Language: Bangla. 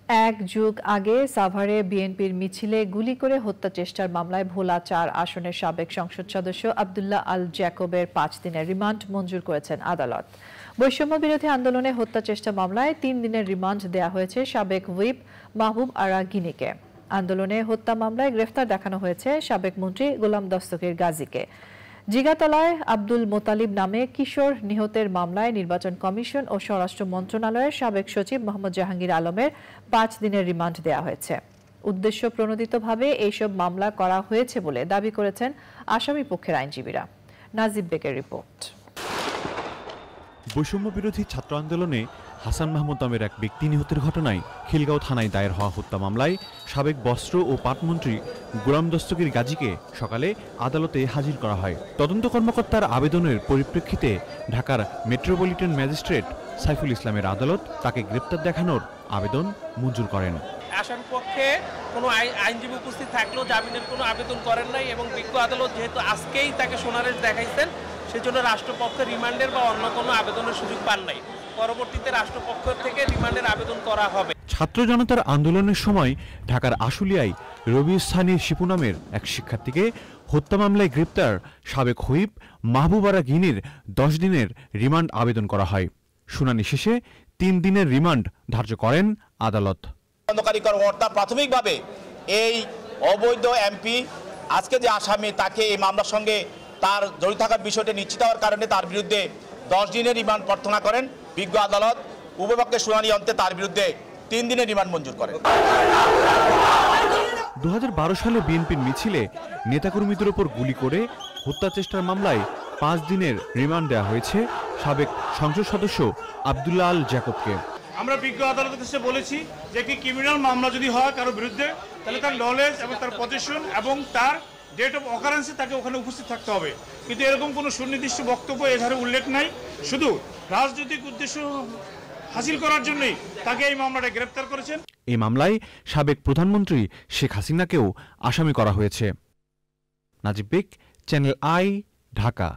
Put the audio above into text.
এক যুগ আগে সাভারে বিএনপির মিছিলে গুলি করে হত্যা চেষ্টার মামলায় ভোলা ৪ আসনের সাবেক সংসদ সদস্য আব্দুল্লাহ আল জ্যাকবের ৫ দিনের রিমান্ড মঞ্জুর করেছেন আদালত। বৈষম্য বিরোধী আন্দোলনে হত্যা চেষ্টা মামলায় ৩ দিনের রিমান্ড দেয়া হয়েছে সাবেক হুইপ মাহবুব আরা গিনিকে। আন্দোলনে হত্যা মামলায় গ্রেফতার দেখানো হয়েছে সাবেক মন্ত্রী গোলাম দস্তগীর গাজীকে। জিগাতলায় আব্দুল মোতালিব নামে কিশোর নিহতের মামলায় নির্বাচন কমিশন ও স্বরাষ্ট্র মন্ত্রণালয়ের সাবেক সচিব মোহাম্মদ জাহাঙ্গীর আলমের ৫ দিনের রিমান্ড দেয়া হয়েছে। উদ্দেশ্য প্রণোদিতভাবে এইসব মামলা করা হয়েছে বলে দাবি করেছেন আসামি পক্ষের আইনজীবীরা। নাজিব বেকের রিপোর্ট। বৈষম্য বিরোধী ছাত্র আন্দোলনে হাসান মাহমুদ নামের এক ব্যক্তি নিহতের ঘটনায় খিলগাঁও থানায় দায়ের হওয়া হত্যা মামলায় সাবেক বস্ত্র ও পাটমন্ত্রী গোলাম দস্তগীর গাজীকে সকালে আদালতে হাজির করা হয়। তদন্ত কর্মকর্তার আবেদনের পরিপ্রেক্ষিতে ঢাকার মেট্রোপলিটন ম্যাজিস্ট্রেট সাইফুল ইসলামের আদালত তাকে গ্রেপ্তার দেখানোর আবেদন মঞ্জুর করেন। আসামি পক্ষে কোনো আইনজীবী উপস্থিত থাকলেও জামিনের কোনো আবেদন করেন নাই এবং বিজ্ঞ আদালত যেহেতু আজকেই তাকে সোনারেশ দেখাইছেন সেজন্য রাষ্ট্রপক্ষ রিমান্ডের বা অন্য কোনো আবেদনের সুযোগ পান নাই। পরবর্তীতে রাষ্ট্রপক্ষ থেকে রিমান্ডের আবেদন করা হবে। ছাত্র জনতার আন্দোলনের সময় ঢাকার আশুলিয়ায় রবিস্থানী শিপু নামের এক শিক্ষার্থীকে হত্যা মামলায় গ্রেপ্তার সাবেক হুইপ মাহবুব আরা গিনির ১০ দিনের রিমান্ড আবেদন করা হয়। শুনানি শেষে ৩ দিনের রিমান্ড ধার্য করেন আদালত। তদন্তকারী কর্মকর্তা প্রাথমিকভাবে এই অবৈধ এমপি আজকে যে আসামি তাকে এই মামলার সঙ্গে তার জড়িত থাকার বিষয়টি নিশ্চিত হওয়ার কারণে তার বিরুদ্ধে ১০ দিনের রিমান্ড প্রার্থনা করেন। বিজ্ঞ আদালত উভয়পক্ষের শুনানি অন্তে তার বিরুদ্ধে ৩ দিনের রিমান্ড মঞ্জুর করেন। ২০১২ সালে বিএনপির মিছিলে নেতাকর্মীদের উপর গুলি করে হত্যা চেষ্টার মামলায় ৫ দিনের রিমান্ড দেওয়া হয়েছে সাবেক সংসদ সদস্য আব্দুল্লাহ আল জ্যাকবকে। আমরা বিজ্ঞ আদালতের কাছে বলেছি যে একটি ক্রিমিনাল মামলা যদি হয় কারো বিরুদ্ধে তাহলে তার নলেজ এবং তার পজিশন এবং তার ডেট অফ অকারেন্সে তাকে ওখানে উপস্থিত থাকতে হবে। কিন্তু এরকম কোনো সুনির্দিষ্ট বক্তব্য এধারে উল্লেখ নাই। শুধু রাজনৈতিক উদ্দেশ্য হাসিল করার জন্যই তাকে এই মামলাটা গ্রেপ্তার করেছেন। এই মামলায় সাবেক প্রধানমন্ত্রী শেখ হাসিনাকেও আসামি করা হয়েছে। Najib Beg, channel I, Dhaka.